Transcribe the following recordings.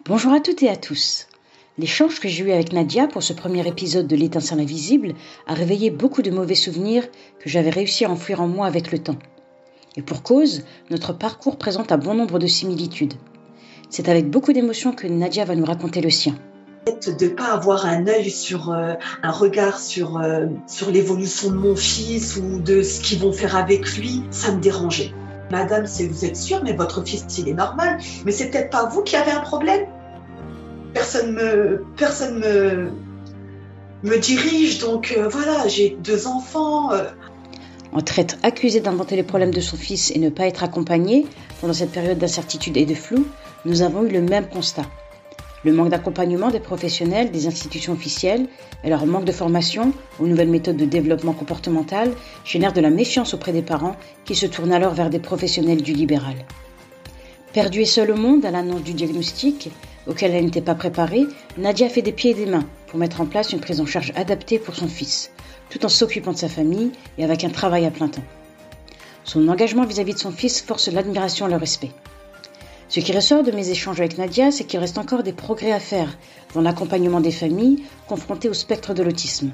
Bonjour à toutes et à tous. L'échange que j'ai eu avec Nadia pour ce premier épisode de L'étincelle invisible a réveillé beaucoup de mauvais souvenirs que j'avais réussi à enfouir en moi avec le temps. Et pour cause, notre parcours présente un bon nombre de similitudes. C'est avec beaucoup d'émotion que Nadia va nous raconter le sien. De ne pas avoir un œil un regard sur l'évolution de mon fils ou de ce qu'ils vont faire avec lui, ça me dérangeait. Madame, vous êtes sûre, mais votre fils, il est normal. Mais c'est peut-être pas vous qui avez un problème. Personne me dirige, donc voilà, j'ai 2 enfants. Entre être accusée d'inventer les problèmes de son fils et ne pas être accompagnée pendant cette période d'incertitude et de flou, nous avons eu le même constat. Le manque d'accompagnement des professionnels, des institutions officielles et leur manque de formation aux nouvelles méthodes de développement comportemental génèrent de la méfiance auprès des parents qui se tournent alors vers des professionnels du libéral. Perdue et seule au monde à l'annonce du diagnostic, auquel elle n'était pas préparée, Nadia a fait des pieds et des mains pour mettre en place une prise en charge adaptée pour son fils, tout en s'occupant de sa famille et avec un travail à plein temps. Son engagement vis-à-vis de son fils force l'admiration et le respect. Ce qui ressort de mes échanges avec Nadia, c'est qu'il reste encore des progrès à faire dans l'accompagnement des familles confrontées au spectre de l'autisme.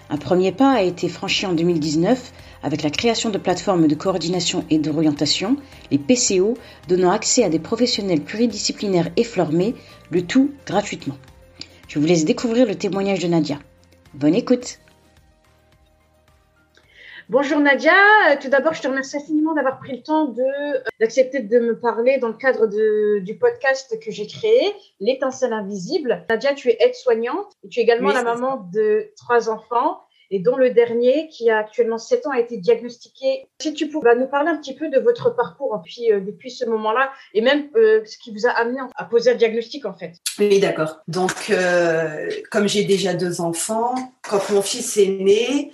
Un premier pas a été franchi en 2019 avec la création de plateformes de coordination et d'orientation, les PCO, donnant accès à des professionnels pluridisciplinaires et formés, le tout gratuitement. Je vous laisse découvrir le témoignage de Nadia. Bonne écoute! Bonjour Nadia, tout d'abord je te remercie infiniment d'avoir pris le temps d'accepter de me parler dans le cadre du podcast que j'ai créé, L'étincelle invisible. Nadia, tu es aide-soignante et tu es également la maman de 3 enfants et dont le dernier qui a actuellement 7 ans a été diagnostiqué. Si tu pourrais nous parler un petit peu de votre parcours depuis ce moment-là et même ce qui vous a amené à poser un diagnostic en fait. Oui, d'accord. Donc, comme j'ai déjà 2 enfants, quand mon fils est né,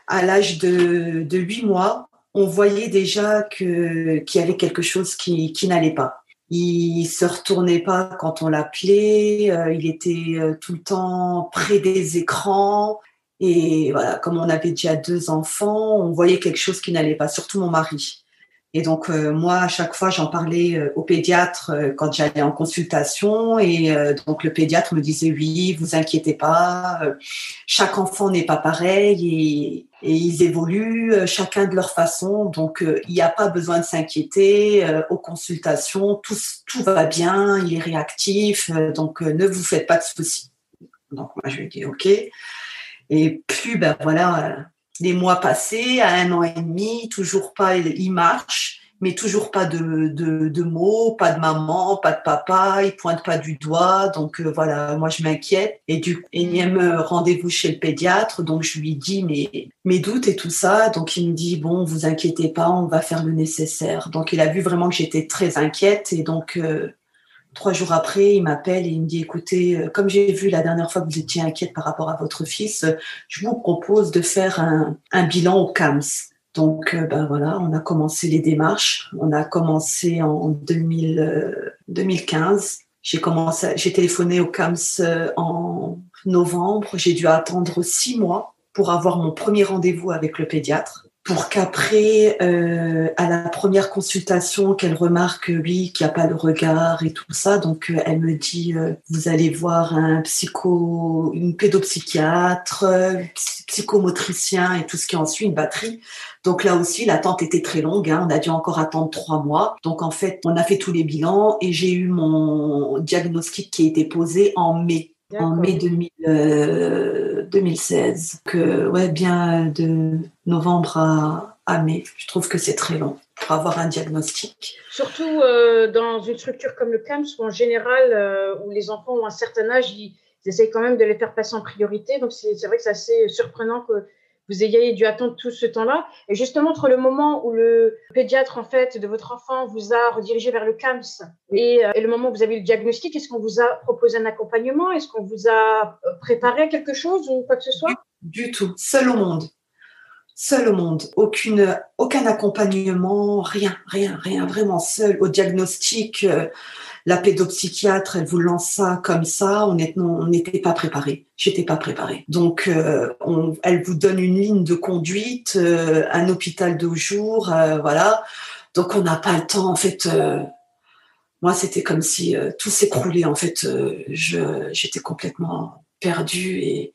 à l'âge de 8 mois, on voyait déjà qu'il y avait quelque chose qui n'allait pas. Il se retournait pas quand on l'appelait, il était tout le temps près des écrans. Et voilà, comme on avait déjà 2 enfants, on voyait quelque chose qui n'allait pas, surtout mon mari. Et donc, moi, à chaque fois, j'en parlais au pédiatre quand j'allais en consultation. Et donc, le pédiatre me disait, oui, vous inquiétez pas, chaque enfant n'est pas pareil et ils évoluent chacun de leur façon. Donc, il n'y a pas besoin de s'inquiéter. Aux consultations, tout va bien, il est réactif. Donc, ne vous faites pas de soucis. Donc, moi, je lui ai dit, OK. Et puis, ben voilà, les mois passés, à 1 an et demi, toujours pas, il marche, mais toujours pas de mots, pas de maman, pas de papa, il pointe pas du doigt. Donc voilà, moi je m'inquiète. Et du énième rendez-vous chez le pédiatre, donc je lui dis mes doutes et tout ça. Donc il me dit, bon, vous inquiétez pas, on va faire le nécessaire. Donc il a vu vraiment que j'étais très inquiète et donc 3 jours après, il m'appelle et il me dit, écoutez, comme j'ai vu la dernière fois que vous étiez inquiète par rapport à votre fils, je vous propose de faire un bilan au CAMS. Donc, ben voilà, on a commencé les démarches. On a commencé en 2015. J'ai téléphoné au CAMS en novembre. J'ai dû attendre 6 mois pour avoir mon premier rendez-vous avec le pédiatre. Pour qu'après, à la première consultation, qu'elle remarque, oui, qu'il n'y a pas le regard et tout ça. Donc, elle me dit, vous allez voir une pédopsychiatre, psychomotricien et tout ce qui en suit, une batterie. Donc là aussi, l'attente était très longue. On a dû encore attendre 3 mois. Donc, en fait, on a fait tous les bilans et j'ai eu mon diagnostic qui a été posé en mai. D'accord. En mai 2016. Ouais, bien de novembre à mai. Je trouve que c'est très long pour avoir un diagnostic. Surtout dans une structure comme le CAMS où en général, où les enfants ont un certain âge, ils essayent quand même de les faire passer en priorité. Donc c'est vrai que c'est assez surprenant que vous ayez dû attendre tout ce temps-là. Et justement, entre le moment où le pédiatre en fait de votre enfant vous a redirigé vers le CAMS et le moment où vous avez eu le diagnostic, est-ce qu'on vous a proposé un accompagnement? Est-ce qu'on vous a préparé à quelque chose ou quoi que ce soit? Du tout. Seul au monde. Seul au monde. Aucun accompagnement, rien, vraiment seul. Au diagnostic, la pédopsychiatre, elle vous lance ça comme ça. On n'était pas préparés. J'étais pas préparée. Donc, elle vous donne une ligne de conduite, un hôpital de jour, voilà. Donc, on n'a pas le temps, en fait. moi, c'était comme si tout s'écroulait. En fait, j'étais complètement perdue,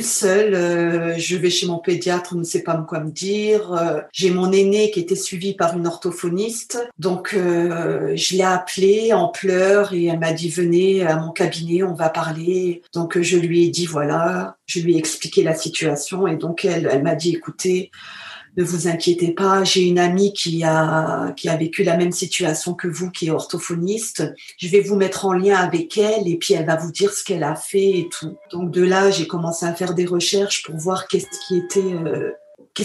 seule. Je vais chez mon pédiatre, on ne sait pas quoi me dire. J'ai mon aîné qui était suivi par une orthophoniste. Donc, je l'ai appelée en pleurs et elle m'a dit, venez à mon cabinet, on va parler. Donc, je lui ai dit, voilà, je lui ai expliqué la situation. Et donc, elle m'a dit, écoutez, ne vous inquiétez pas, j'ai une amie qui a vécu la même situation que vous, qui est orthophoniste. Je vais vous mettre en lien avec elle et puis elle va vous dire ce qu'elle a fait et tout. Donc de là, j'ai commencé à faire des recherches pour voir qu'est-ce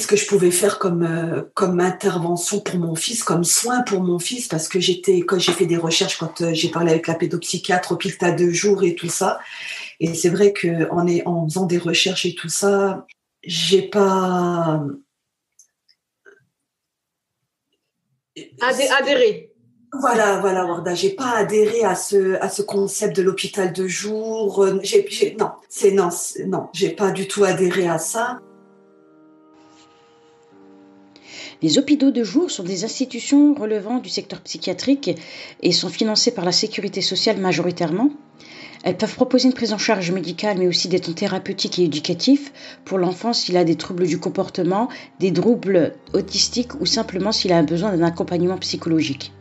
que je pouvais faire comme intervention pour mon fils, comme soin pour mon fils, parce que quand j'ai fait des recherches, quand j'ai parlé avec la pédopsychiatre, hôpital de jour et tout ça. Et c'est vrai que en faisant des recherches et tout ça, j'ai pas adhérer. Voilà, Warda, j'ai pas adhéré à ce concept de l'hôpital de jour. Non, j'ai pas du tout adhéré à ça. Les hôpitaux de jour sont des institutions relevant du secteur psychiatrique et sont financées par la sécurité sociale majoritairement. Elles peuvent proposer une prise en charge médicale, mais aussi des temps thérapeutiques et éducatifs pour l'enfant s'il a des troubles du comportement, des troubles autistiques ou simplement s'il a besoin d'un accompagnement psychologique.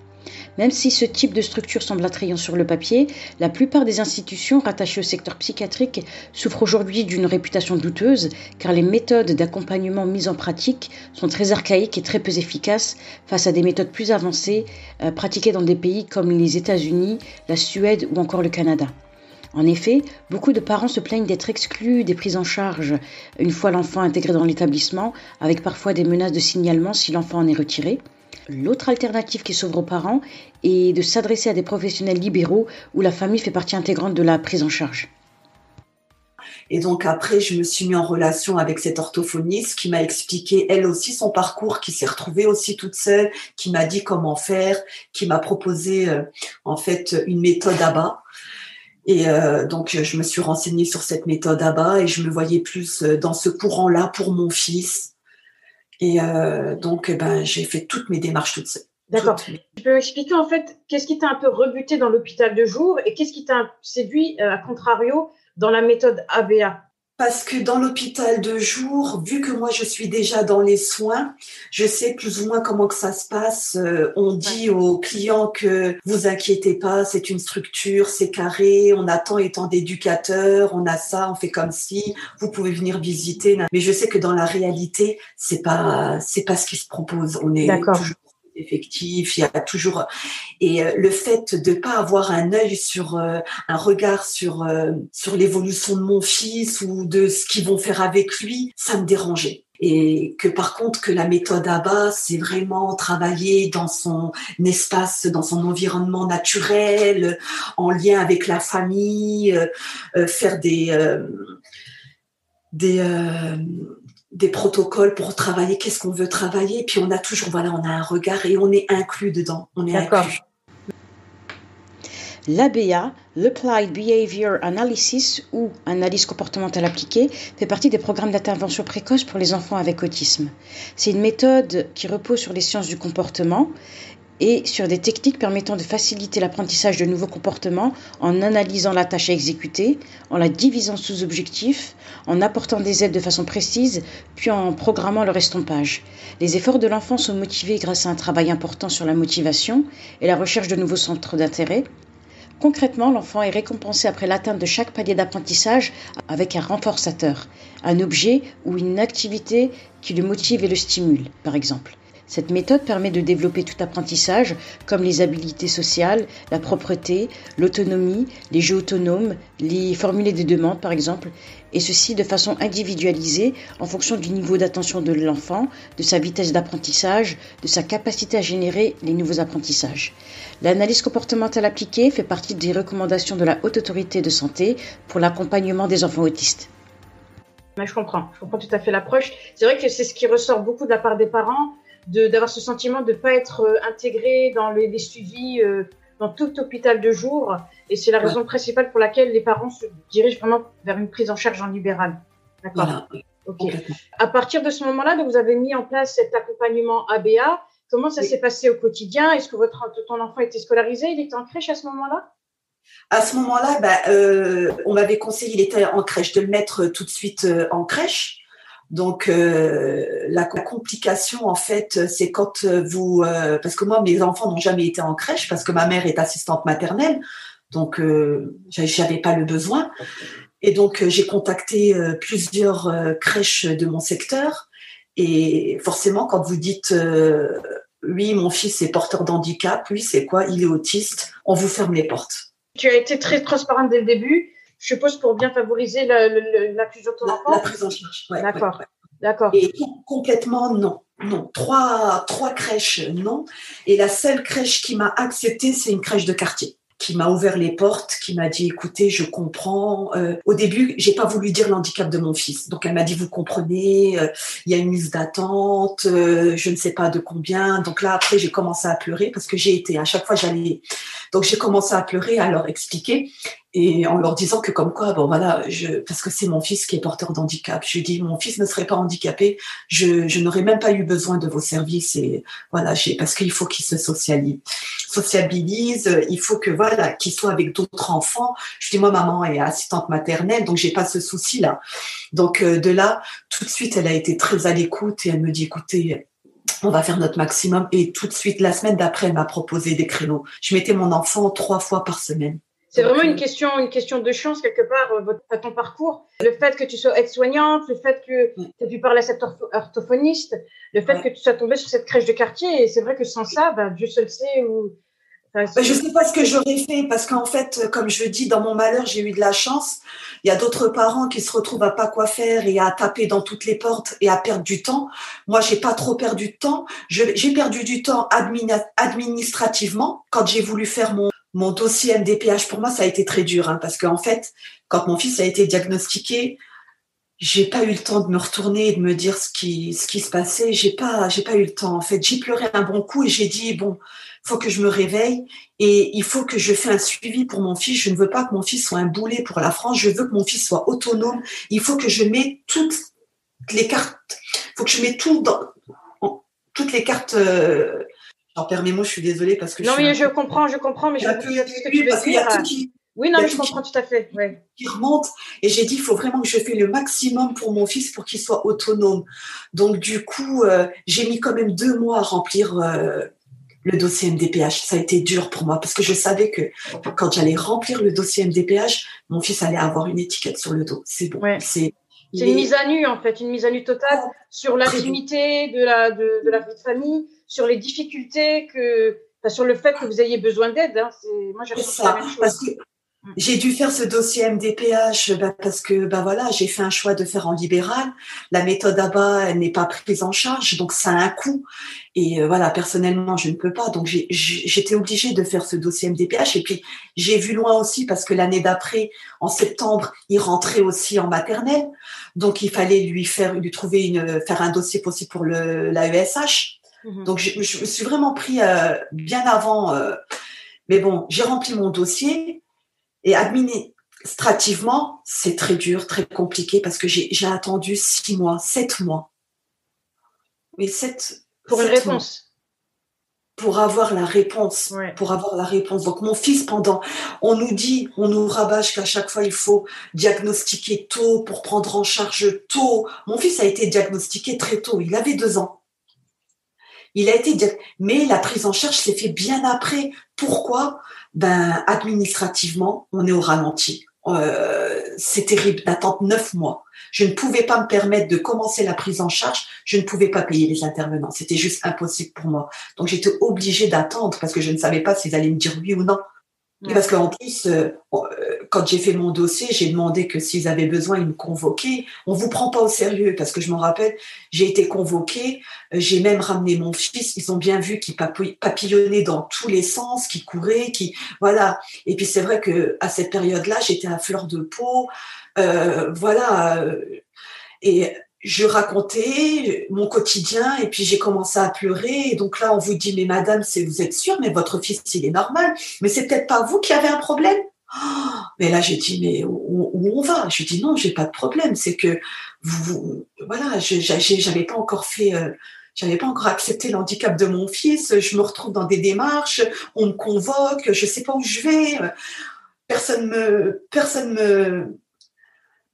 Même si ce type de structure semble attrayant sur le papier, la plupart des institutions rattachées au secteur psychiatrique souffrent aujourd'hui d'une réputation douteuse car les méthodes d'accompagnement mises en pratique sont très archaïques et très peu efficaces face à des méthodes plus avancées pratiquées dans des pays comme les États-Unis, la Suède ou encore le Canada. En effet, beaucoup de parents se plaignent d'être exclus des prises en charge une fois l'enfant intégré dans l'établissement, avec parfois des menaces de signalement si l'enfant en est retiré. L'autre alternative qui s'ouvre aux parents est de s'adresser à des professionnels libéraux où la famille fait partie intégrante de la prise en charge. Et donc après, je me suis mis en relation avec cette orthophoniste qui m'a expliqué elle aussi son parcours, qui s'est retrouvée aussi toute seule, qui m'a dit comment faire, qui m'a proposé en fait une méthode ABA. Et donc, je me suis renseignée sur cette méthode ABA et je me voyais plus dans ce courant-là pour mon fils. Et donc, j'ai fait toutes mes démarches toute seule. D'accord. Tu peux expliquer en fait qu'est-ce qui t'a un peu rebuté dans l'hôpital de jour et qu'est-ce qui t'a séduit, à contrario, dans la méthode ABA? Parce que dans l'hôpital de jour, vu que moi je suis déjà dans les soins, je sais plus ou moins comment que ça se passe. On dit aux clients que vous inquiétez pas, c'est une structure, c'est carré, on a tant et tant d'éducateurs, on a ça, on fait comme si, vous pouvez venir visiter. Mais je sais que dans la réalité, c'est pas ce qui se propose. On est toujours effectif, il y a toujours le fait de pas avoir un œil sur un regard sur l'évolution de mon fils ou de ce qu'ils vont faire avec lui, ça me dérangeait. Et que par contre que la méthode ABA, c'est vraiment travailler dans son espace, dans son environnement naturel, en lien avec la famille, faire des protocoles pour travailler, qu'est-ce qu'on veut travailler, puis on a un regard et on est inclus dedans, inclus. L'ABA, l'Applied Behavior Analysis ou analyse comportementale appliquée, fait partie des programmes d'intervention précoce pour les enfants avec autisme. C'est une méthode qui repose sur les sciences du comportement et sur des techniques permettant de faciliter l'apprentissage de nouveaux comportements en analysant la tâche à exécuter, en la divisant sous objectifs, en apportant des aides de façon précise, puis en programmant leur estompage. Les efforts de l'enfant sont motivés grâce à un travail important sur la motivation et la recherche de nouveaux centres d'intérêt. Concrètement, l'enfant est récompensé après l'atteinte de chaque palier d'apprentissage avec un renforçateur, un objet ou une activité qui le motive et le stimule, par exemple. Cette méthode permet de développer tout apprentissage, comme les habiletés sociales, la propreté, l'autonomie, les jeux autonomes, les formuler des demandes par exemple, et ceci de façon individualisée en fonction du niveau d'attention de l'enfant, de sa vitesse d'apprentissage, de sa capacité à générer les nouveaux apprentissages. L'analyse comportementale appliquée fait partie des recommandations de la Haute Autorité de Santé pour l'accompagnement des enfants autistes. Je comprends tout à fait l'approche. C'est vrai que c'est ce qui ressort beaucoup de la part des parents, d'avoir ce sentiment de ne pas être intégré dans les suivis dans tout hôpital de jour. Et c'est la raison principale pour laquelle les parents se dirigent vraiment vers une prise en charge en libéral. D'accord. Voilà. Ok. À partir de ce moment-là, donc, vous avez mis en place cet accompagnement ABA. Comment ça s'est passé au quotidien? Est-ce que ton enfant était scolarisé? Il était en crèche à ce moment-là? À ce moment-là, on m'avait conseillé, il était en crèche, de le mettre tout de suite en crèche. Donc, la complication, en fait, c'est quand parce que moi, mes enfants n'ont jamais été en crèche parce que ma mère est assistante maternelle, donc j'avais pas le besoin. Et donc, j'ai contacté plusieurs crèches de mon secteur. Et forcément, quand vous dites oui, mon fils est porteur d'handicap, oui, c'est quoi? Il est autiste. On vous ferme les portes. Tu as été très transparente dès le début, je suppose, pour bien favoriser l'inclusion de ton enfant. La prise en charge, ouais. D'accord, ouais. d'accord. Et complètement non. Trois crèches, non. Et la seule crèche qui m'a acceptée, c'est une crèche de quartier, qui m'a ouvert les portes, qui m'a dit, écoutez, je comprends. Au début, j'ai pas voulu dire l'handicap de mon fils. Donc, elle m'a dit, vous comprenez, il y a une liste d'attente, je ne sais pas de combien. Donc là, après, j'ai commencé à pleurer parce que à chaque fois, j'allais. Donc, j'ai commencé à pleurer, à leur expliquer et en leur disant que comme quoi, bon voilà, parce que c'est mon fils qui est porteur d'handicap. Je lui dis, mon fils ne serait pas handicapé, je n'aurais même pas eu besoin de vos services et voilà, parce qu'il faut qu'il se sociabilise, il faut que voilà, qu'il soit avec d'autres enfants. Je dis, moi, maman est assistante maternelle, donc j'ai pas ce souci-là. Donc de là, tout de suite, elle a été très à l'écoute et elle me dit, écoutez, on va faire notre maximum. Et tout de suite, la semaine d'après, elle m'a proposé des créneaux. Je mettais mon enfant 3 fois par semaine. C'est vraiment une question de chance, quelque part, à ton parcours. Le fait que tu sois aide-soignante, le fait que tu aies pu parler à cet orthophoniste, le fait que tu sois tombée sur cette crèche de quartier. Et c'est vrai que sans ça, Dieu seul sait où. Je ne sais pas ce que j'aurais fait parce qu'en fait, comme je dis, dans mon malheur, j'ai eu de la chance. Il y a d'autres parents qui se retrouvent à pas quoi faire et à taper dans toutes les portes et à perdre du temps. Moi, j'ai pas trop perdu de temps. J'ai perdu du temps administrativement quand j'ai voulu faire mon dossier MDPH. Pour moi, ça a été très dur parce qu'en fait, quand mon fils a été diagnostiqué, j'ai pas eu le temps de me retourner et de me dire ce qui se passait. J'ai pas eu le temps. En fait, j'ai pleuré un bon coup et j'ai dit bon, faut que je me réveille et il faut que je fasse un suivi pour mon fils. Je ne veux pas que mon fils soit un boulet pour la France. Je veux que mon fils soit autonome. Il faut que je mette toutes les cartes. Il faut que je mette toutes les cartes. J'en perds mes mots. Je suis désolée parce que non, mais je comprends, mais je comprends ce que tu veux dire. Oui, non, mais je comprends tout à fait. Ouais. Qui remonte et j'ai dit il faut vraiment que je fasse le maximum pour mon fils pour qu'il soit autonome. Donc du coup, j'ai mis quand même 2 mois à remplir le dossier MDPH. Ça a été dur pour moi parce que je savais que quand j'allais remplir le dossier MDPH, mon fils allait avoir une étiquette sur le dos. C'est bon. Ouais. C'est une mise à nu en fait, une mise à nu totale sur l'intimité de la vie de famille, sur les difficultés sur le fait que vous ayez besoin d'aide. Moi, j'ai ressenti la même chose. Parce que j'ai dû faire ce dossier MDPH parce que voilà, j'ai fait un choix de faire en libéral. La méthode ABA, elle n'est pas prise en charge, donc ça a un coût. Et voilà, personnellement, je ne peux pas. Donc j'étais obligée de faire ce dossier MDPH. Et puis j'ai vu loin aussi parce que l'année d'après, en septembre, il rentrait aussi en maternelle. Donc il fallait faire un dossier possible pour l'AESH. Donc je me suis vraiment pris bien avant. Mais bon, j'ai rempli mon dossier. Et administrativement, c'est très dur, très compliqué parce que j'ai attendu 6 mois, 7 mois. Mais pour une réponse. Pour avoir la réponse. Ouais. Pour avoir la réponse. Donc, mon fils, on nous rabâche qu'à chaque fois, il faut diagnostiquer tôt pour prendre en charge tôt. Mon fils a été diagnostiqué très tôt. Il avait 2 ans. Mais la prise en charge s'est fait bien après. Pourquoi? Administrativement, on est au ralenti. C'est terrible d'attendre 9 mois. Je ne pouvais pas me permettre de commencer la prise en charge. Je ne pouvais pas payer les intervenants. C'était juste impossible pour moi. Donc, j'étais obligée d'attendre parce que je ne savais pas s'ils allaient me dire oui ou non. Ouais. Parce qu'en plus, quand j'ai fait mon dossier, j'ai demandé que s'ils avaient besoin, ils me convoquaient. On vous prend pas au sérieux parce que je m'en rappelle, j'ai été convoquée, j'ai même ramené mon fils. Ils ont bien vu qu'il papillonnait dans tous les sens, qu'il courait, voilà. Et puis c'est vrai que à cette période-là, j'étais à fleur de peau, voilà. Et je racontais mon quotidien et puis j'ai commencé à pleurer. Et donc là, on vous dit, mais madame, vous êtes sûre, mais votre fils, il est normal. Mais c'est peut-être pas vous qui avez un problème. Oh, mais là, j'ai dit, mais où on va? Je dis, non, j'ai pas de problème. C'est que voilà, j'avais pas encore fait J'avais pas encore accepté le handicap de mon fils. Je me retrouve dans des démarches, on me convoque, je sais pas où je vais. Personne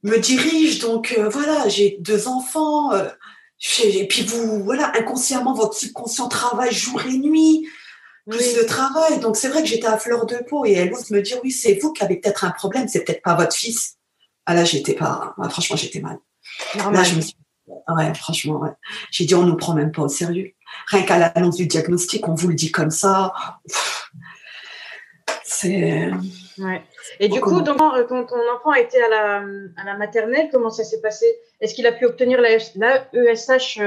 me dirige. Donc voilà, j'ai 2 enfants. Et puis vous, voilà, inconsciemment, votre subconscient travaille jour et nuit, plus le travail. Donc c'est vrai que j'étais à fleur de peau et elle ose me dire, oui, c'est vous qui avez peut-être un problème, c'est peut-être pas votre fils. Ah là, j'étais pas, franchement, j'étais mal. Normal. Là, je me suis ouais, franchement, ouais. J'ai dit, on nous prend même pas au sérieux. Rien qu'à l'annonce du diagnostic, on vous le dit comme ça. C'est. Ouais. Et du coup, donc, quand ton enfant a été à la maternelle, comment ça s'est passé? Est-ce qu'il a pu obtenir la ESH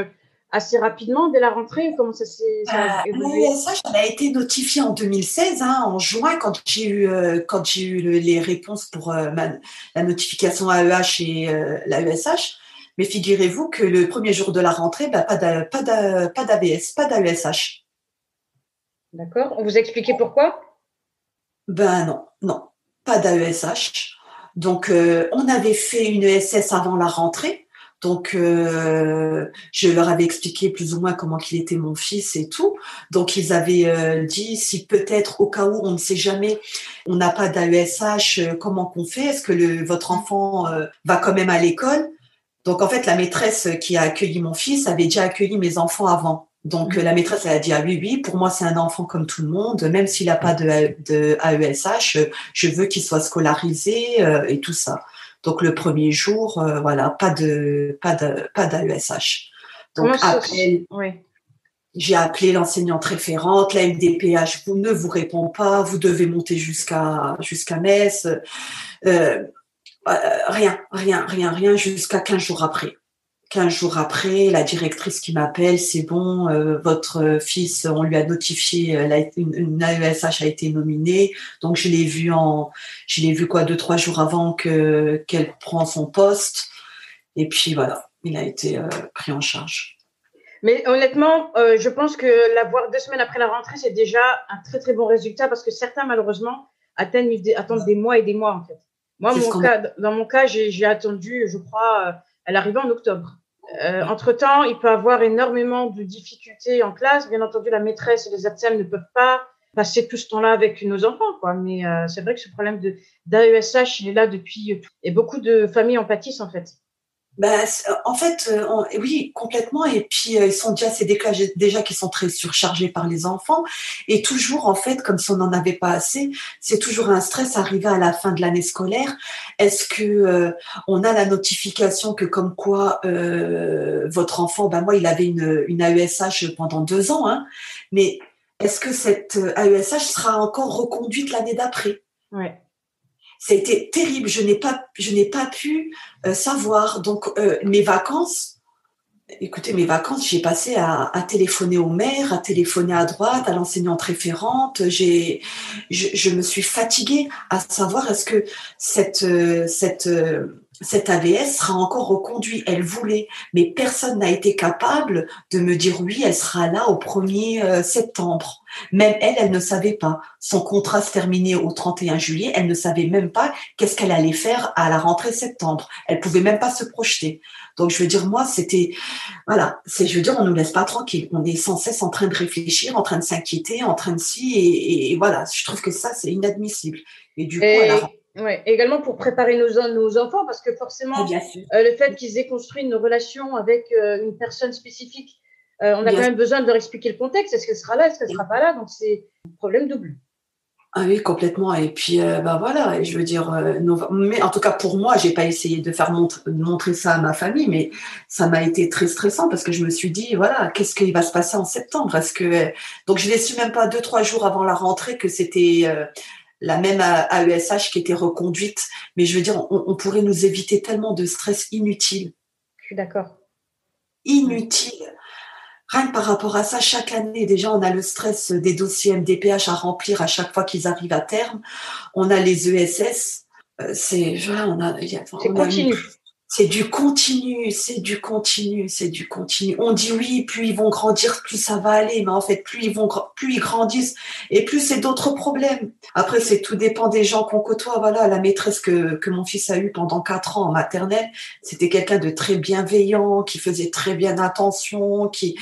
assez rapidement dès la rentrée ou comment ça a évolué? L'ESH, elle a été notifiée en 2016, en juin, quand j'ai eu les réponses pour la notification AEH et la ESH. Mais figurez-vous que le premier jour de la rentrée, pas d'AVS, pas d'AESH. D'accord. On vous a expliqué pourquoi? Non, pas d'AESH. Donc, on avait fait une ESS avant la rentrée. Donc, je leur avais expliqué plus ou moins comment qu'il était mon fils et tout. Donc, ils avaient dit si peut-être au cas où, on ne sait jamais, on n'a pas d'AESH, comment qu'on fait? Est-ce que votre enfant va quand même à l'école? Donc, en fait, la maîtresse qui a accueilli mon fils avait déjà accueilli mes enfants avant. Donc, la maîtresse, elle a dit, ah oui, pour moi, c'est un enfant comme tout le monde. Même s'il n'a pas de AESH, je veux qu'il soit scolarisé et tout ça. Donc, le premier jour, voilà, pas d'AESH. Donc, après, j'ai appelé l'enseignante référente, la MDPH ne vous répond pas, vous devez monter jusqu'à Metz. Rien jusqu'à 15 jours après. 15 jours après, la directrice qui m'appelle, c'est bon, votre fils, on lui a notifié, une AESH a été nominée. Donc, je l'ai vu 2-3 jours avant qu'elle prend son poste. Et puis, voilà, il a été pris en charge. Mais honnêtement, je pense que l'avoir 2 semaines après la rentrée, c'est déjà un très, très bon résultat parce que certains, malheureusement, attendent des mois et des mois, en fait. Moi, dans mon cas, j'ai attendu, je crois, elle arrivait en octobre. Entre-temps, il peut y avoir énormément de difficultés en classe. Bien entendu, la maîtresse et les ATSEM ne peuvent pas passer tout ce temps-là avec nos enfants, quoi. Mais c'est vrai que ce problème d'AESH, il est là depuis... Et beaucoup de familles en pâtissent, en fait. En fait, oui, complètement. Et puis, ils sont c'est des classes déjà qui sont très surchargées par les enfants. Et toujours, en fait, comme si on n'en avait pas assez, c'est toujours un stress arrivé à la fin de l'année scolaire. Est-ce que on a la notification que comme quoi votre enfant, moi, il avait une AESH pendant 2 ans, mais est-ce que cette AESH sera encore reconduite l'année d'après? Ouais. Ça a été terrible. Je n'ai pas pu savoir. Donc, mes vacances, j'ai passé à téléphoner au maire, à téléphoner à droite, à l'enseignante référente. Je me suis fatiguée à savoir est-ce que cette AVS sera encore reconduite. Elle voulait, mais personne n'a été capable de me dire oui, elle sera là au 1er septembre. Même elle ne savait pas. Son contrat se terminait au 31 juillet. Elle ne savait même pas qu'est-ce qu'elle allait faire à la rentrée septembre. Elle pouvait même pas se projeter. Donc, je veux dire, moi, on nous laisse pas tranquille. On est sans cesse en train de réfléchir, en train de s'inquiéter, en train de et voilà. Je trouve que ça, c'est inadmissible. Et du coup, également pour préparer nos enfants, parce que forcément, le fait qu'ils aient construit une relation avec une personne spécifique, on a quand même besoin de leur expliquer le contexte. Est-ce qu'elle sera là? Est-ce qu'elle sera pas là? Donc, c'est un problème double. Ah oui, complètement. Et puis, voilà. Et je veux dire, mais en tout cas, pour moi, j'ai pas essayé de faire montrer ça à ma famille, mais ça m'a été très stressant parce que je me suis dit, voilà, qu'est-ce qui va se passer en septembre? Donc, je l'ai su même pas 2-3 jours avant la rentrée que c'était la même AESH qui était reconduite. Mais je veux dire, on pourrait nous éviter tellement de stress inutile. Je suis d'accord. Inutile. Rien que par rapport à ça, chaque année, déjà, on a le stress des dossiers MDPH à remplir à chaque fois qu'ils arrivent à terme. On a les ESS. C'est continu. C'est du continu, c'est du continu, c'est du continu. On dit oui, plus ils vont grandir, plus ça va aller. Mais en fait, plus ils grandissent et plus c'est d'autres problèmes. Après, tout dépend des gens qu'on côtoie. Voilà, la maîtresse que mon fils a eue pendant 4 ans en maternelle, c'était quelqu'un de très bienveillant, qui faisait très bien attention, qui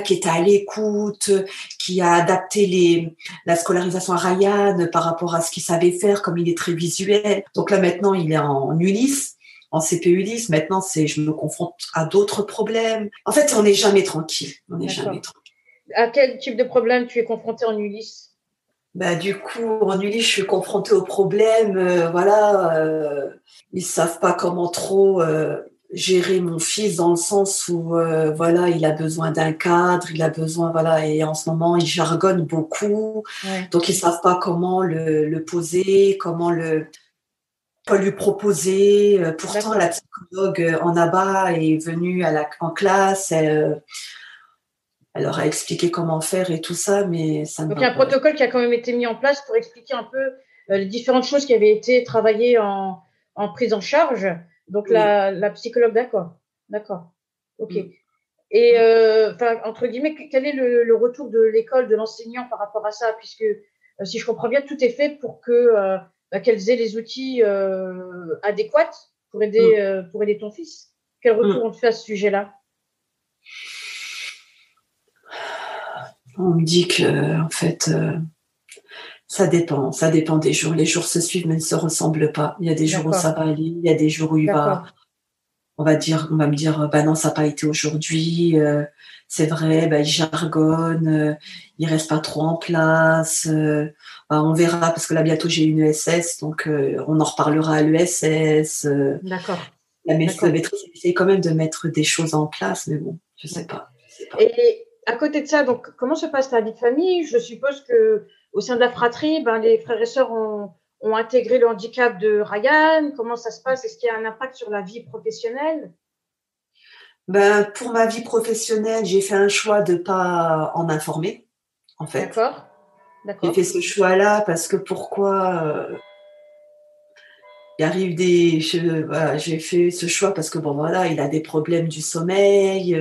était à l'écoute, qui a adapté la scolarisation à Ryan par rapport à ce qu'il savait faire, comme il est très visuel. Donc là, maintenant, il est en Ulysse. En CP Ulysse, maintenant, je me confronte à d'autres problèmes. En fait, on n'est jamais tranquille. On n'est jamais tranquille. À quel type de problème tu es confrontée en Ulysse? Du coup, en Ulysse, je suis confrontée aux problèmes. Ils savent pas comment trop gérer mon fils dans le sens où, il a besoin d'un cadre, il a besoin, et en ce moment, il jargonne beaucoup. Ouais. Donc, ils savent pas comment le poser, comment pas lui proposer. Pourtant, la psychologue en ABA est venue en classe. Elle leur a expliqué comment faire et tout ça, mais ça ne va pas. Donc, il y a un protocole qui a quand même été mis en place pour expliquer un peu les différentes choses qui avaient été travaillées en prise en charge. Donc, oui. la psychologue, d'accord. OK. Et, entre guillemets, quel est le retour de l'école, de l'enseignant par rapport à ça? Puisque, si je comprends bien, tout est fait pour que qu'elles aient les outils adéquats pour aider ton fils. Quel retour on te fait à ce sujet-là? On me dit que, en fait, ça dépend des jours. Les jours se suivent mais ne se ressemblent pas. Il y a des jours où ça va aller, il y a des jours où on va me dire, non, ça n'a pas été aujourd'hui. C'est vrai, il jargonne, il reste pas trop en place. On verra parce que là bientôt j'ai une ESS, donc on en reparlera à l'ESS. D'accord. La maîtresse essaie quand même de mettre des choses en place, mais bon, je sais pas. Et à côté de ça, donc comment se passe ta vie de famille? Je suppose que au sein de la fratrie, les frères et sœurs ont intégré le handicap de Ryan. Comment ça se passe? Est-ce qu'il y a un impact sur la vie professionnelle? Pour ma vie professionnelle, j'ai fait un choix de pas en informer, en fait. D'accord. J'ai fait ce choix-là parce que pourquoi il arrive j'ai fait ce choix parce que il a des problèmes du sommeil,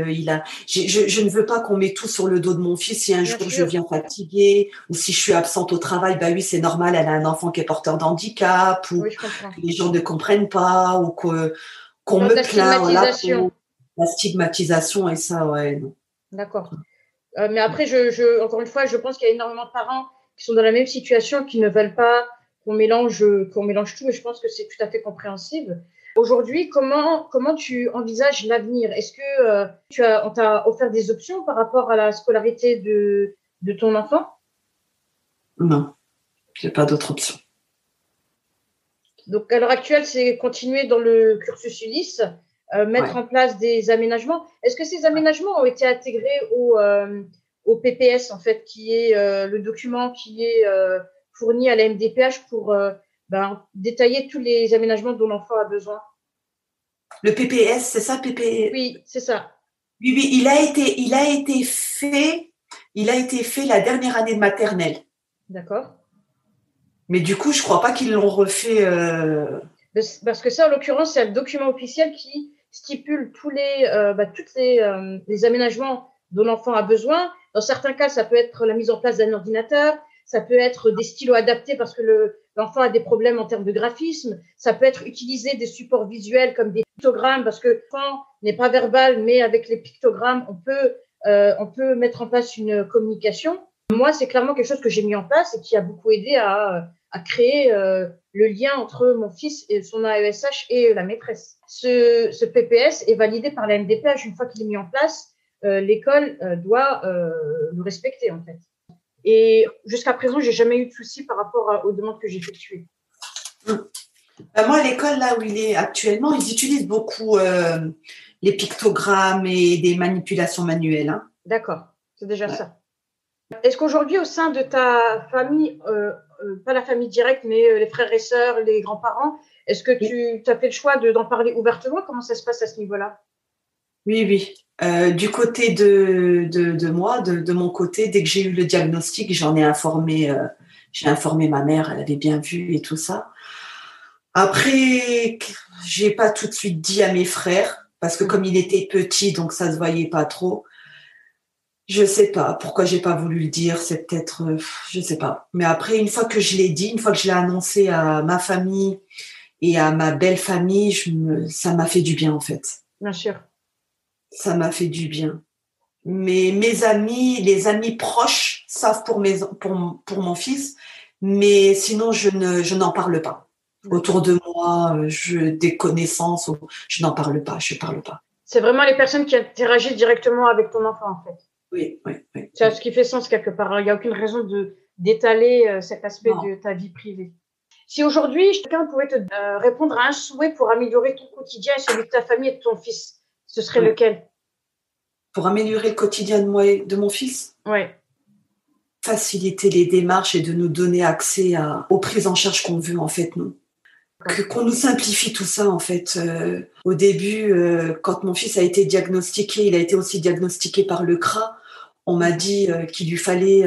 je ne veux pas qu'on mette tout sur le dos de mon fils. Si un jour je viens fatiguée ou si je suis absente au travail, oui, c'est normal, elle a un enfant qui est porteur d'handicap ou que les gens ne comprennent pas ou qu'on me plaint, la stigmatisation et ça, ouais, non. D'accord. Mais après, encore une fois, je pense qu'il y a énormément de parents qui sont dans la même situation, qui ne veulent pas qu'on mélange tout, et je pense que c'est tout à fait compréhensible. Aujourd'hui, comment tu envisages l'avenir? Est-ce que on t'a offert des options par rapport à la scolarité de ton enfant? Non, j'ai pas d'autre option. Donc, à l'heure actuelle, c'est continuer dans le cursus Ulysse, mettre en place des aménagements. Est-ce que ces aménagements ont été intégrés au PPS, en fait, qui est le document qui est fourni à la MDPH pour détailler tous les aménagements dont l'enfant a besoin? Le PPS, c'est ça, PPS? Oui, c'est ça. Oui, il a été fait la dernière année de maternelle. D'accord. Mais du coup, je crois pas qu'ils l'ont refait. Parce que ça, en l'occurrence, c'est le document officiel qui stipule tous les aménagements dont l'enfant a besoin. Dans certains cas, ça peut être la mise en place d'un ordinateur, ça peut être des stylos adaptés parce que l'enfant a des problèmes en termes de graphisme, ça peut être utiliser des supports visuels comme des pictogrammes parce que l'enfant n'est pas verbal, mais avec les pictogrammes, on peut mettre en place une communication. Moi, c'est clairement quelque chose que j'ai mis en place et qui a beaucoup aidé à créer le lien entre mon fils et son AESH et la maîtresse. Ce PPS est validé par la MDPH. Une fois qu'il est mis en place, l'école doit le respecter, en fait. Et jusqu'à présent, j'ai jamais eu de soucis par rapport aux demandes que j'ai effectuées. Moi, l'école, là où il est actuellement, ils utilisent beaucoup les pictogrammes et des manipulations manuelles. Hein. D'accord, c'est déjà ça. Est-ce qu'aujourd'hui, au sein de ta famille, pas la famille directe, mais les frères et sœurs, les grands-parents, est-ce que tu as fait le choix d'en parler ouvertement? Comment ça se passe à ce niveau-là? Oui. Du côté de moi, de mon côté, dès que j'ai eu le diagnostic, j'ai informé ma mère, elle avait bien vu et tout ça. Après, j'ai pas tout de suite dit à mes frères, parce que comme il était petit, donc ça se voyait pas trop. Je sais pas pourquoi j'ai pas voulu le dire. C'est peut-être, je sais pas. Mais après, une fois que je l'ai dit, une fois que je l'ai annoncé à ma famille et à ma belle famille, ça m'a fait du bien en fait. Bien sûr. Ça m'a fait du bien. Mais mes amis, les amis proches savent pour mon fils, mais sinon je n'en parle pas. Autour de moi, des connaissances, je n'en parle pas, je parle pas. C'est vraiment les personnes qui interagissent directement avec ton enfant, en fait. Oui. C'est ce qui fait sens quelque part. Il n'y a aucune raison d'étaler cet aspect Non. de ta vie privée. Si aujourd'hui, quelqu'un pouvait te répondre à un souhait pour améliorer ton quotidien et celui de ta famille et de ton fils, ce serait lequel? Pour améliorer le quotidien de moi et de mon fils? Ouais. Faciliter les démarches et de nous donner accès aux prises en charge qu'on veut, en fait, nous. Qu'on nous simplifie tout ça, en fait. Au début, quand mon fils a été diagnostiqué, il a été aussi diagnostiqué par le CRA. On m'a dit qu'il lui fallait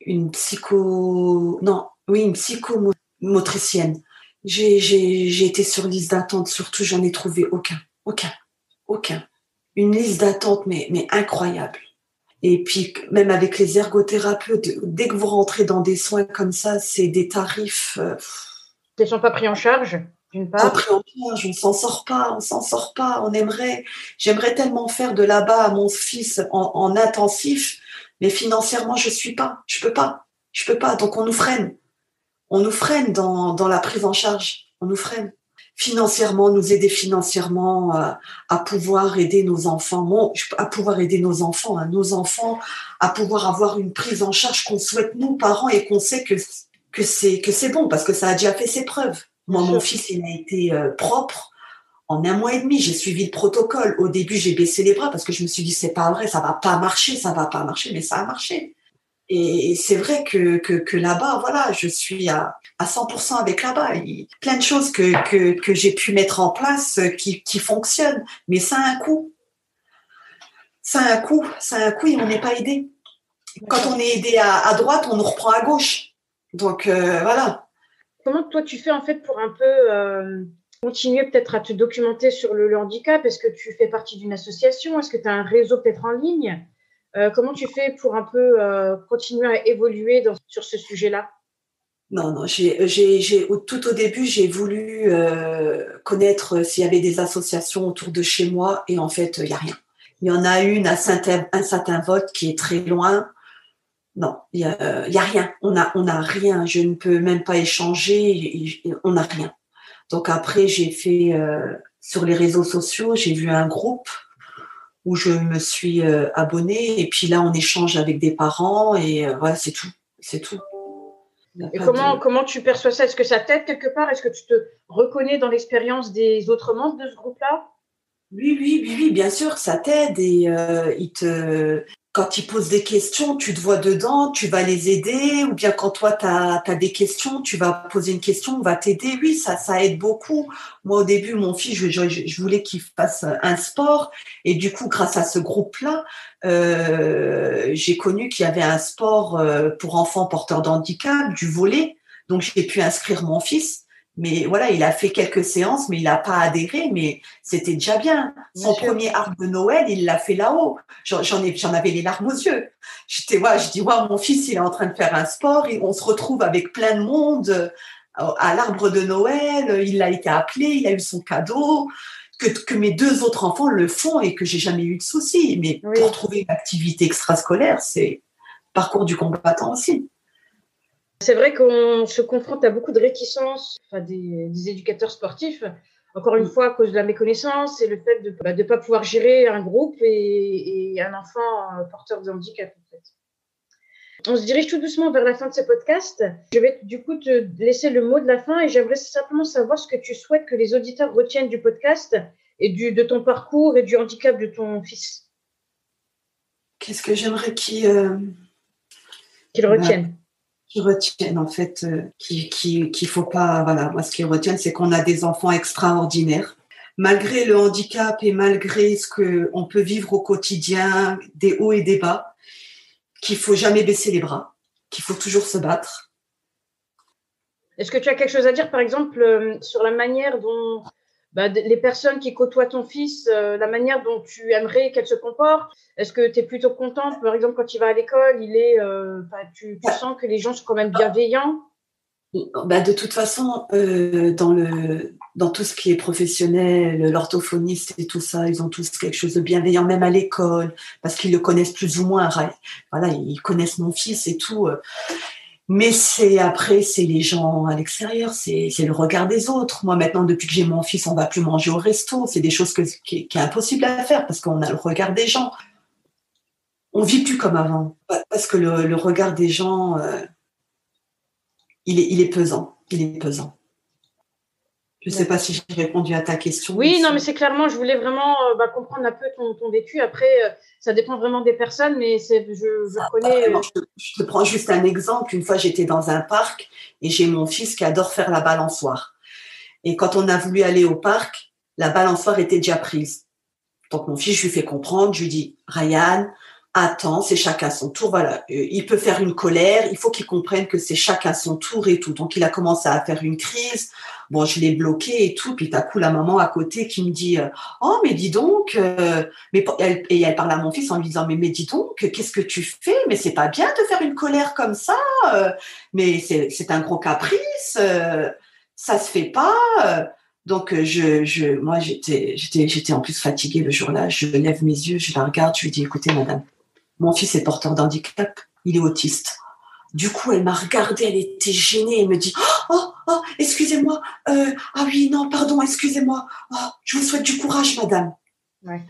une psychomotricienne. J'ai été sur liste d'attente, surtout, j'en ai trouvé aucun. Une liste d'attente, mais incroyable. Et puis, même avec les ergothérapeutes, dès que vous rentrez dans des soins comme ça, c'est des tarifs... Ils ne sont pas pris en charge, d'une part. Pas pris en charge, on s'en sort pas. J'aimerais tellement faire de là-bas à mon fils en intensif, mais financièrement, je peux pas. Donc, on nous freine. On nous freine dans la prise en charge. On nous freine. Financièrement, nous aider financièrement à pouvoir aider nos enfants, à pouvoir aider nos enfants, à pouvoir avoir une prise en charge qu'on souhaite nous, parents, et qu'on sait que c'est bon, parce que ça a déjà fait ses preuves. Moi, mon fils, il a été propre en 1 mois et demi. J'ai suivi le protocole. Au début, j'ai baissé les bras parce que je me suis dit, c'est pas vrai, ça va pas marcher, mais ça a marché. Et c'est vrai que là-bas, voilà, je suis à 100% avec là-bas. Plein de choses que j'ai pu mettre en place qui fonctionnent, mais ça a un coût. Ça a un coût et on n'est pas aidé. Quand on est aidé à droite, on nous reprend à gauche. Donc, voilà. Comment toi, tu fais en fait pour un peu continuer peut-être à te documenter sur le handicap? Est-ce que tu fais partie d'une association? Est-ce que tu as un réseau peut-être en ligne? Comment tu fais pour un peu continuer à évoluer sur ce sujet-là? Non, tout au début, j'ai voulu connaître s'il y avait des associations autour de chez moi, et en fait, il n'y a rien. Il y en a une à Saint-Avold qui est très loin. Non, il y a rien. On a rien. Je ne peux même pas échanger. On n'a rien. Donc après, j'ai fait sur les réseaux sociaux, j'ai vu un groupe où je me suis abonnée, et puis là, on échange avec des parents, et voilà, c'est tout. Et comment tu perçois ça? Est-ce que ça t'aide quelque part? Est-ce que tu te reconnais dans l'expérience des autres membres de ce groupe-là? Oui, bien sûr, ça t'aide, et quand ils posent des questions, tu te vois dedans, tu vas les aider, ou bien quand toi, tu as des questions, tu vas poser une question, on va t'aider. Oui, ça aide beaucoup. Moi, au début, mon fils, je voulais qu'il fasse un sport, et du coup, grâce à ce groupe-là, j'ai connu qu'il y avait un sport pour enfants porteurs de handicap, du volley. Donc, j'ai pu inscrire mon fils. Mais voilà, il a fait quelques séances, mais il n'a pas adhéré, mais c'était déjà bien. Son premier arbre de Noël, il l'a fait là-haut. J'en avais les larmes aux yeux. Je dis, mon fils, il est en train de faire un sport, et on se retrouve avec plein de monde à l'arbre de Noël. Il a été appelé, il a eu son cadeau, que mes 2 autres enfants le font et que j'ai jamais eu de soucis. Mais pour trouver une activité extrascolaire, c'est parcours du combattant aussi. C'est vrai qu'on se confronte à beaucoup de réticences des éducateurs sportifs, encore une fois à cause de la méconnaissance et le fait de ne pas pouvoir gérer un groupe et un enfant porteur de handicap. En fait. On se dirige tout doucement vers la fin de ce podcast. Je vais du coup te laisser le mot de la fin, et j'aimerais simplement savoir ce que tu souhaites que les auditeurs retiennent du podcast et de ton parcours et du handicap de ton fils. Qu'est-ce que j'aimerais qu'ils retiennent? Qui retiennent, en fait, qu'il faut pas, voilà, moi, ce qu'ils retiennent, c'est qu'on a des enfants extraordinaires. Malgré le handicap et malgré ce qu'on peut vivre au quotidien, des hauts et des bas, qu'il faut jamais baisser les bras, qu'il faut toujours se battre. Est-ce que tu as quelque chose à dire, par exemple, sur la manière dont les personnes qui côtoient ton fils, la manière dont tu aimerais qu'elles se comportent? Est-ce que tu es plutôt contente, par exemple, quand il va à l'école, tu sens que les gens sont quand même bienveillants? De toute façon, dans tout ce qui est professionnel, l'orthophoniste et tout ça, ils ont tous quelque chose de bienveillant, même à l'école, parce qu'ils le connaissent plus ou moins. Voilà, ils connaissent mon fils et tout. Mais après, c'est les gens à l'extérieur, c'est le regard des autres. Moi, maintenant, depuis que j'ai mon fils, on va plus manger au resto. C'est des choses qui est impossible à faire parce qu'on a le regard des gens. On vit plus comme avant parce que le regard des gens, il est pesant. Il est pesant. Je ne sais pas si j'ai répondu à ta question. Oui, non, mais c'est clairement, je voulais vraiment comprendre un peu ton vécu. Après, ça dépend vraiment des personnes, mais je connais. Je te prends juste un exemple. Une fois, j'étais dans un parc et j'ai mon fils qui adore faire la balançoire. Et quand on a voulu aller au parc, la balançoire était déjà prise. Donc mon fils, je lui fais comprendre, je lui dis, Ryan, attends, c'est chacun son tour. Voilà, il peut faire une colère, il faut qu'il comprenne que c'est chacun son tour et tout. Donc il a commencé à faire une crise. Bon, je l'ai bloqué et tout. Puis d'un coup, la maman à côté qui me dit, oh mais dis donc, et elle parle à mon fils en lui disant, mais dis donc, qu'est-ce que tu fais? Mais c'est pas bien de faire une colère comme ça. Mais c'est un gros caprice. Ça se fait pas. Donc moi j'étais en plus fatiguée le jour-là. Je lève mes yeux, je la regarde, je lui dis, écoutez madame, mon fils est porteur d'handicap, il est autiste. Du coup, elle m'a regardée, elle était gênée, elle me dit, oh, excusez-moi, ah oui, non, pardon, excusez-moi, je vous souhaite du courage, madame. Ouais.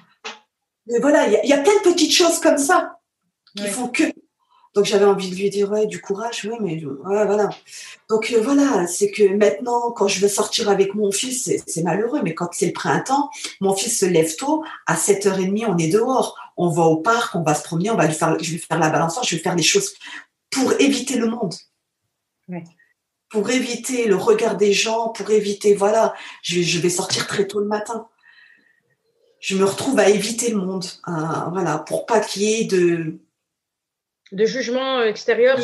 Mais voilà, il y a plein de petites choses comme ça qui font que. Donc j'avais envie de lui dire, ouais, du courage, oui, mais ouais, voilà. Donc voilà, c'est que maintenant, quand je veux sortir avec mon fils, c'est malheureux, mais quand c'est le printemps, mon fils se lève tôt, à 7h30, on est dehors. On va au parc, on va se promener, je vais faire la balançoire, je vais faire des choses pour éviter le monde. Ouais. Pour éviter le regard des gens, pour éviter, voilà, je vais sortir très tôt le matin. Je me retrouve à éviter le monde, voilà, pour pas qu'il y ait de jugement extérieur.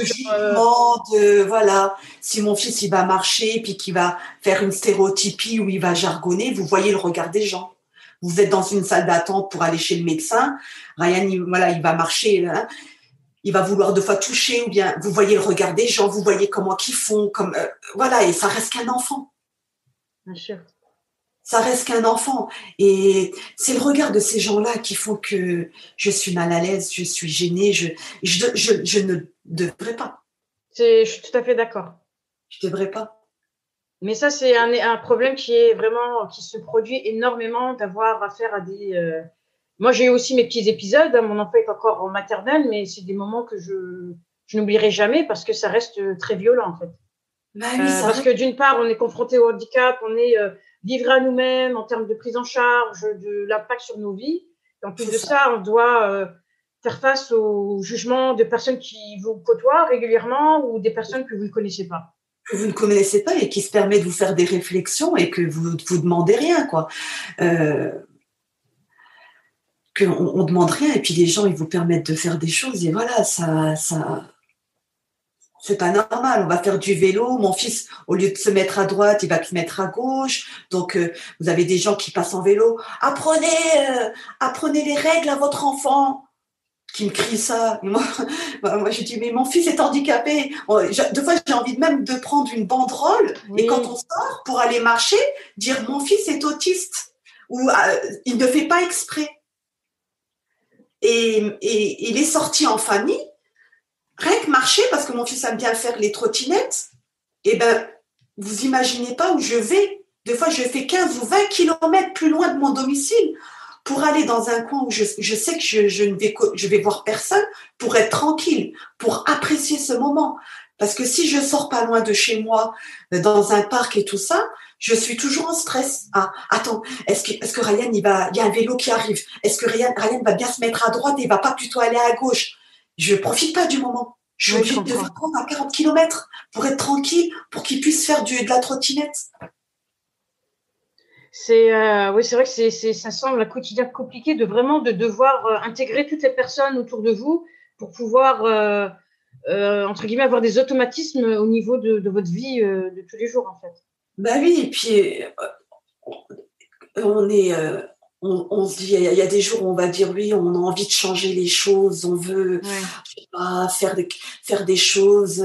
Voilà, si mon fils il va marcher puis qu'il va faire une stéréotypie ou il va jargonner, vous voyez le regard des gens. Vous êtes dans une salle d'attente pour aller chez le médecin, Ryan il va marcher, hein, il va vouloir 2 fois toucher, ou bien vous voyez le regard des gens, vous voyez comment qu'ils font, voilà, et ça reste qu'un enfant. Bien sûr. Ça reste qu'un enfant. Et c'est le regard de ces gens-là qui font que je suis mal à l'aise, je suis gênée, je ne devrais pas. Je suis tout à fait d'accord. Je ne devrais pas. Mais ça, c'est un problème qui se produit énormément, d'avoir affaire à des. Moi, j'ai eu aussi mes petits épisodes. Mon enfant est encore en maternelle, mais c'est des moments que je n'oublierai jamais parce que ça reste très violent, en fait. Parce que d'une part, on est confronté au handicap, on est livré à nous-mêmes en termes de prise en charge, de l'impact sur nos vies. Et en plus de ça, on doit faire face au jugement de personnes qui vous côtoient régulièrement ou des personnes que vous ne connaissez pas. Que vous ne connaissez pas et qui se permet de vous faire des réflexions et que vous demandez rien, quoi. Qu'on demande rien et puis les gens, ils vous permettent de faire des choses et voilà, ça c'est pas normal. On va faire du vélo. Mon fils, au lieu de se mettre à droite, il va se mettre à gauche. Donc, vous avez des gens qui passent en vélo. Apprenez les règles à votre enfant. Qui me crient ça. Et moi, je dis, mais mon fils est handicapé. Des fois, j'ai envie même de prendre une banderole. Oui. Et quand on sort pour aller marcher, dire, mon fils est autiste. Ou il ne fait pas exprès. Et il est sorti en famille. Rien que marcher, parce que mon fils aime bien faire les trottinettes, et vous imaginez pas où je vais. Des fois, je fais 15 ou 20 kilomètres plus loin de mon domicile pour aller dans un coin où je sais que je vais voir personne, pour être tranquille, pour apprécier ce moment. Parce que si je sors pas loin de chez moi, dans un parc et tout ça, je suis toujours en stress. Ah, attends, est-ce que Ryan, il y a un vélo qui arrive. Est-ce que Ryan va bien se mettre à droite et il va pas plutôt aller à gauche? Je profite pas du moment. Je suis obligée de faire prendre à 40 km pour être tranquille, pour qu'il puisse faire de la trottinette. Oui, c'est vrai que ça semble un quotidien compliqué de vraiment de devoir intégrer toutes les personnes autour de vous pour pouvoir entre guillemets, avoir des automatismes au niveau de votre vie de tous les jours, en fait. Bah oui, et puis on se dit, il y a des jours où on va dire oui, on a envie de changer les choses, on veut je sais pas, faire des choses,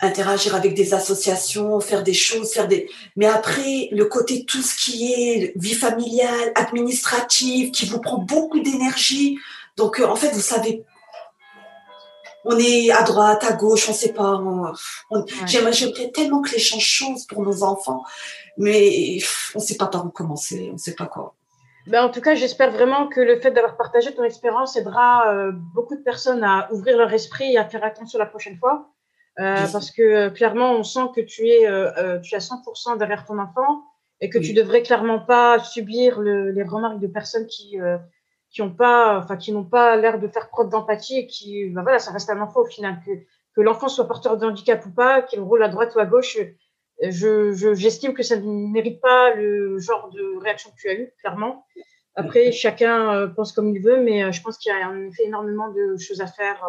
interagir avec des associations, faire des choses, mais après, le côté tout ce qui est vie familiale, administrative, qui vous prend beaucoup d'énergie. Donc, en fait, vous savez, on est à droite, à gauche, on sait pas. J'aimerais tellement que les choses changent pour nos enfants, mais on sait pas par où commencer, on sait pas quoi. Ben, en tout cas, j'espère vraiment que le fait d'avoir partagé ton expérience aidera beaucoup de personnes à ouvrir leur esprit et à faire attention la prochaine fois. Parce que clairement, on sent que tu es à 100% derrière ton enfant et que tu devrais clairement pas subir les remarques de personnes qui n'ont pas l'air de faire preuve d'empathie et qui, ben voilà, ça reste un enfant au final. Que l'enfant soit porteur de handicap ou pas, qu'il roule à droite ou à gauche, j'estime que ça ne mérite pas le genre de réaction que tu as eu, clairement. Après, chacun pense comme il veut, mais je pense qu'il y a en effet énormément de choses à faire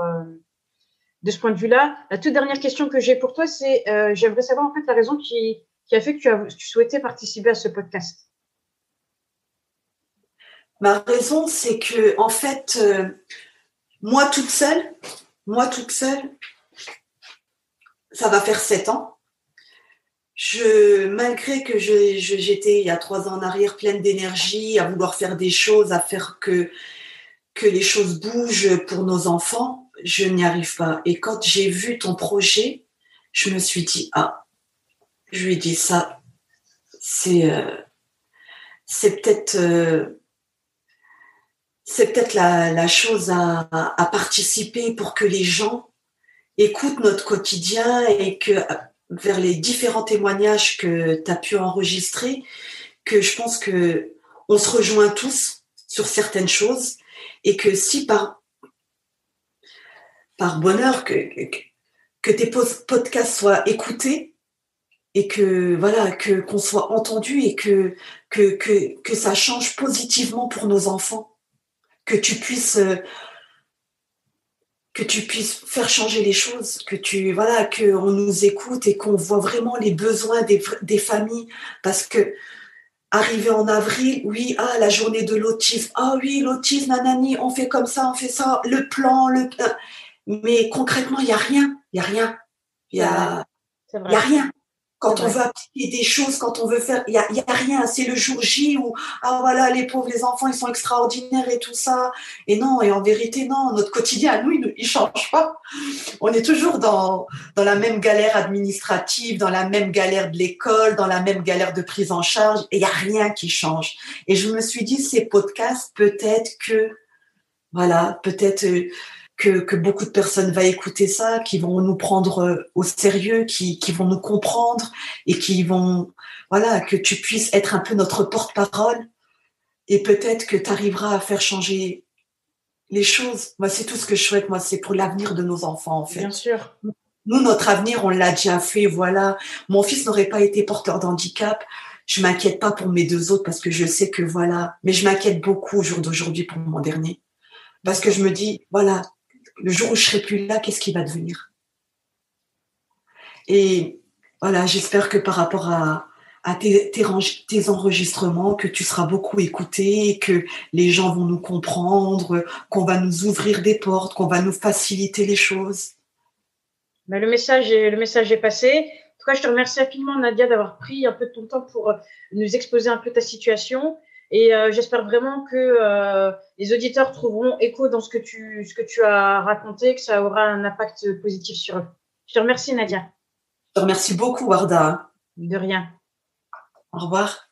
de ce point de vue-là. La toute dernière question que j'ai pour toi, c'est j'aimerais savoir en fait la raison qui a fait que tu souhaitais participer à ce podcast. Ma raison, c'est que en fait, moi toute seule, ça va faire 7 ans. Malgré que j'étais il y a 3 ans en arrière pleine d'énergie, à vouloir faire des choses, à faire que les choses bougent pour nos enfants, je n'y arrive pas. Et quand j'ai vu ton projet, je me suis dit, je lui ai dit ça, c'est peut-être la chose à participer pour que les gens écoutent notre quotidien et que vers les différents témoignages que tu as pu enregistrer, que je pense que on se rejoint tous sur certaines choses et que si par bonheur que tes podcasts soient écoutés et que voilà qu'on soit entendu et que ça change positivement pour nos enfants, que tu puisses faire changer les choses, qu'on nous écoute et qu'on voit vraiment les besoins des familles. Parce que arrivé en avril, oui, la journée de l'autisme, oui, l'autisme, nanani, on fait comme ça, on fait ça, le plan, mais concrètement, il n'y a rien. Il y a rien. Quand on veut appliquer des choses, quand on veut faire, il y a rien. C'est le jour J où, voilà, les pauvres, les enfants, ils sont extraordinaires et tout ça. Et non, et en vérité, non, notre quotidien, nous, il change pas. On est toujours dans la même galère administrative, dans la même galère de l'école, dans la même galère de prise en charge, et il n'y a rien qui change. Et je me suis dit, ces podcasts, peut-être que beaucoup de personnes vont écouter ça, qui vont nous prendre au sérieux, qui vont nous comprendre et qui vont, que tu puisses être un peu notre porte-parole et peut-être que tu arriveras à faire changer les choses. Moi, c'est tout ce que je souhaite. Moi, c'est pour l'avenir de nos enfants, en fait. Bien sûr. Nous, notre avenir, on l'a déjà fait, voilà. Mon fils n'aurait pas été porteur d'handicap. Je m'inquiète pas pour mes 2 autres parce que je sais que mais je m'inquiète beaucoup au jour d'aujourd'hui pour mon dernier. Parce que je me dis, le jour où je serai plus là, qu'est-ce qui va devenir? Et voilà, j'espère que par rapport à tes enregistrements, que tu seras beaucoup écouté, que les gens vont nous comprendre, qu'on va nous ouvrir des portes, qu'on va nous faciliter les choses. Mais le message est passé. En tout cas, je te remercie infiniment, Nadia, d'avoir pris un peu de ton temps pour nous exposer un peu ta situation. Et j'espère vraiment que les auditeurs trouveront écho dans ce que tu as raconté, que ça aura un impact positif sur eux. Je te remercie, Nadia. Je te remercie beaucoup, Warda. De rien. Au revoir.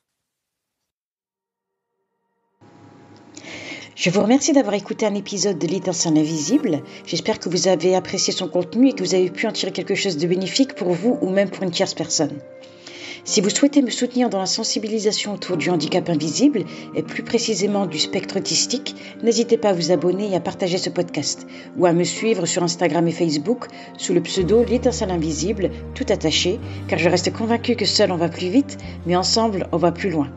Je vous remercie d'avoir écouté un épisode de L'étincelle invisible. J'espère que vous avez apprécié son contenu et que vous avez pu en tirer quelque chose de bénéfique pour vous ou même pour une tierce personne. Si vous souhaitez me soutenir dans la sensibilisation autour du handicap invisible et plus précisément du spectre autistique, n'hésitez pas à vous abonner et à partager ce podcast ou à me suivre sur Instagram et Facebook sous le pseudo L'étincelle invisible, tout attaché, car je reste convaincue que seul on va plus vite, mais ensemble on va plus loin.